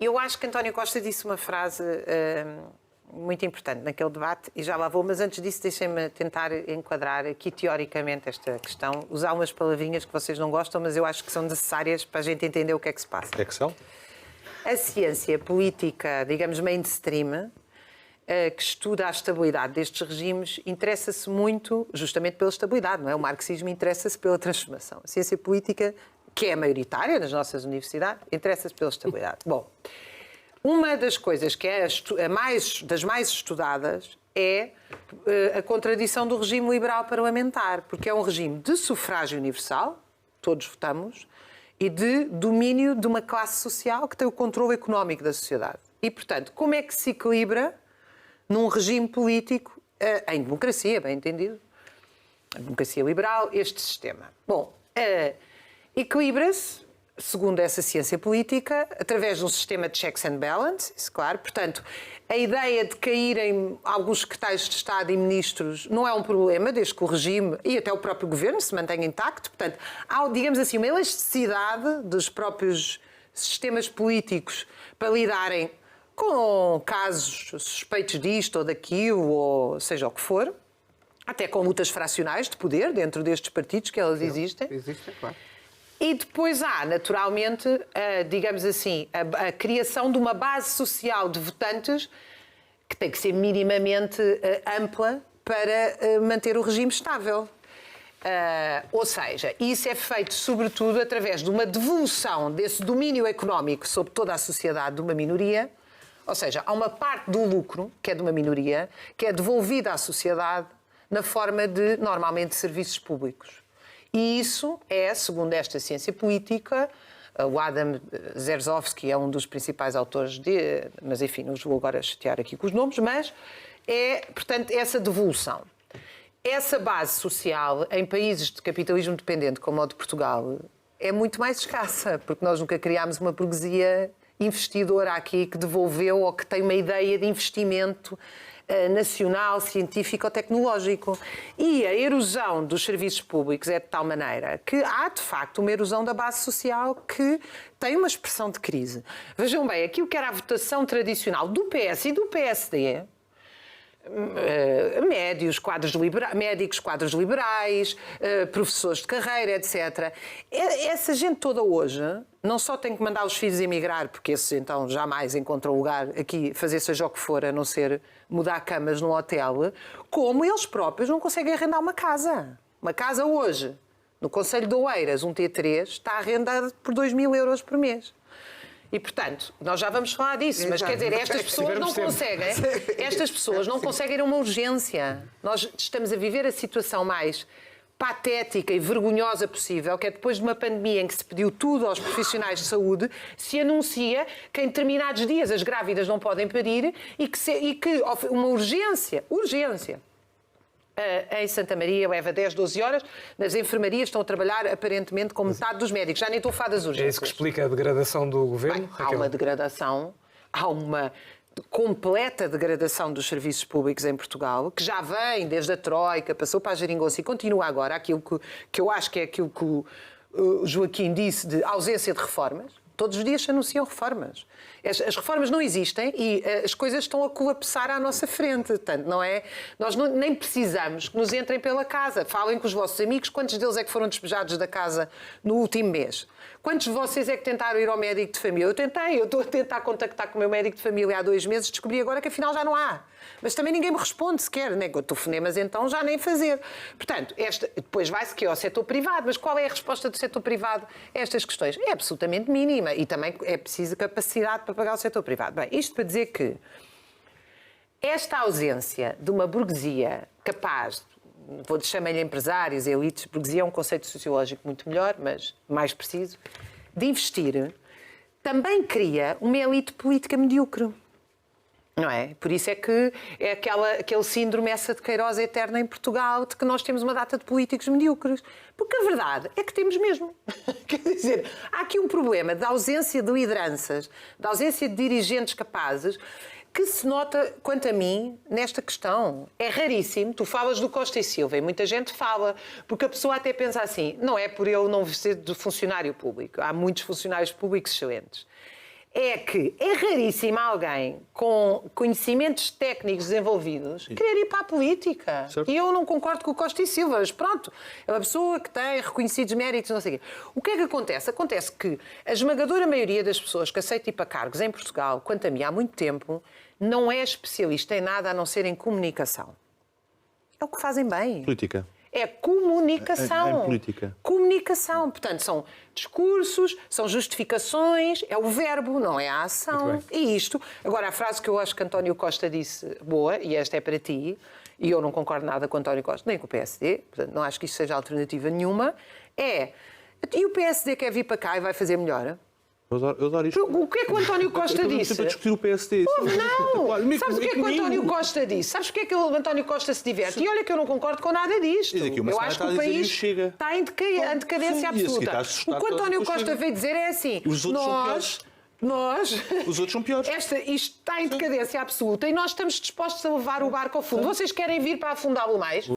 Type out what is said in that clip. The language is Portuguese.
Eu acho que António Costa disse uma frase muito importante naquele debate, e já lá vou, mas antes disso deixem-me tentar enquadrar aqui teoricamente esta questão, usar umas palavrinhas que vocês não gostam, mas eu acho que são necessárias para a gente entender o que é que se passa. Excel? A ciência política, digamos, mainstream, que estuda a estabilidade destes regimes, interessa-se muito justamente pela estabilidade, não é? O marxismo interessa-se pela transformação. A ciência política, que é maioritária nas nossas universidades, interessa-se pela estabilidade. Bom, uma das coisas que é das mais estudadas é a contradição do regime liberal parlamentar, porque é um regime de sufrágio universal, todos votamos, e de domínio de uma classe social que tem o controle económico da sociedade. E, portanto, como é que se equilibra num regime político, em democracia, bem entendido, a democracia liberal, este sistema? Bom, equilibra-se, segundo essa ciência política, através de um sistema de checks and balances, claro. Portanto, a ideia de caírem alguns secretários de Estado e ministros não é um problema, desde que o regime e até o próprio governo se mantenha intacto. Portanto, há, digamos assim, uma elasticidade dos próprios sistemas políticos para lidarem com casos suspeitos disto ou daquilo, ou seja o que for, até com lutas fracionais de poder dentro destes partidos, que elas existem. Existem, claro. E depois há, naturalmente, digamos assim, a criação de uma base social de votantes que tem que ser minimamente ampla para manter o regime estável. Ou seja, isso é feito sobretudo através de uma devolução desse domínio económico sobre toda a sociedade de uma minoria. Ou seja, há uma parte do lucro, que é de uma minoria, que é devolvida à sociedade na forma de, normalmente, serviços públicos. E isso é, segundo esta ciência política, o Adam Zerzowski é um dos principais autores mas enfim, não os vou agora chatear aqui com os nomes, mas é, portanto, essa devolução. Essa base social em países de capitalismo dependente, como o de Portugal, é muito mais escassa, porque nós nunca criámos uma burguesia investidora aqui que devolveu ou que tem uma ideia de investimento nacional, científico ou tecnológico. E a erosão dos serviços públicos é de tal maneira que há, de facto, uma erosão da base social que tem uma expressão de crise. Vejam bem, aquilo que era a votação tradicional do PS e do PSD, médicos, quadros liberais, professores de carreira, etc. Essa gente toda hoje não só tem que mandar os filhos emigrar, porque esses então jamais encontram lugar aqui, fazer seja o que for, a não ser mudar camas num hotel, como eles próprios não conseguem arrendar uma casa. Uma casa hoje, no Concelho de Oeiras, um T3, está arrendado por 2.000 euros por mês. E, portanto, nós já vamos falar disso, mas quer dizer, estas pessoas não conseguem uma urgência. Nós estamos a viver a situação mais patética e vergonhosa possível, que é depois de uma pandemia em que se pediu tudo aos profissionais de saúde, se anuncia que em determinados dias as grávidas não podem parir e que uma urgência, em Santa Maria leva 10, 12 horas, nas enfermarias estão a trabalhar aparentemente com metade dos médicos. Já nem estou a falar das urgências. É isso que explica a degradação do governo? Bem, há uma degradação, há uma completa degradação dos serviços públicos em Portugal, que já vem desde a Troika, passou para a Geringonça e continua agora, aquilo que eu acho que é aquilo que o Joaquim disse de ausência de reformas. Todos os dias se anunciam reformas. As reformas não existem e as coisas estão a colapsar à nossa frente. Portanto, não é? Nós nem precisamos que nos entrem pela casa. Falem com os vossos amigos quantos deles é que foram despejados da casa no último mês. Quantos de vocês é que tentaram ir ao médico de família? Eu estou a tentar contactar com o meu médico de família há 2 meses, descobri agora que afinal já não há. Mas também ninguém me responde sequer, né? Com telefonemas então já nem fazer. Portanto, depois vai-se que é ao setor privado, mas qual é a resposta do setor privado a estas questões? É absolutamente mínima e também é preciso capacidade para pagar o setor privado. Bem, isto para dizer que esta ausência de uma burguesia capaz, vou chamar-lhe empresários, elites, burguesia é um conceito sociológico muito melhor, mas mais preciso, de investir, também cria uma elite política medíocre. Não é? Por isso é que é aquele síndrome essa de Queiroz eterna em Portugal, de que nós temos uma data de políticos medíocres. Porque a verdade é que temos mesmo. Quer dizer, há aqui um problema de ausência de lideranças, de ausência de dirigentes capazes, que se nota, quanto a mim, nesta questão. É raríssimo. Tu falas do Costa e Silva e muita gente fala, porque a pessoa até pensa assim, não é por ele não ser de funcionário público. Há muitos funcionários públicos excelentes. é que é raríssimo alguém com conhecimentos técnicos desenvolvidos querer ir para a política. Certo. E eu não concordo com o Costa e Silva, mas pronto, é uma pessoa que tem reconhecidos méritos, não sei o quê. O que é que acontece? Acontece que a esmagadora maioria das pessoas que aceitam ir para cargos em Portugal, quanto a mim há muito tempo, não é especialista em nada a não ser em comunicação. É o que fazem bem. Política. É comunicação. Em política. Comunicação. Portanto, são discursos, são justificações, é o verbo, não é a ação. E isto. Agora, a frase que eu acho que António Costa disse, boa, e esta é para ti, e eu não concordo nada com António Costa, nem com o PSD, portanto, não acho que isto seja alternativa nenhuma, é. E o PSD quer vir para cá e vai fazer melhor? Eu adoro isto. O que é que o António Costa disse? Para discutir o PSD. Não! Claro, Sabes o que é que o António Costa disse? Sabes o que é que o António Costa se diverte? E olha que eu não concordo com nada disto. E daqui uma Eu semana acho que está a o dizer país Chega. está em decadência Sim, e a seguir absoluta. está a assustar O que o todos António com o Costa Chega. veio dizer é assim: Os outros são nós. Os outros são piores. Isto está em decadência absoluta e nós estamos dispostos a levar o barco ao fundo. Vocês querem vir para afundá-lo mais?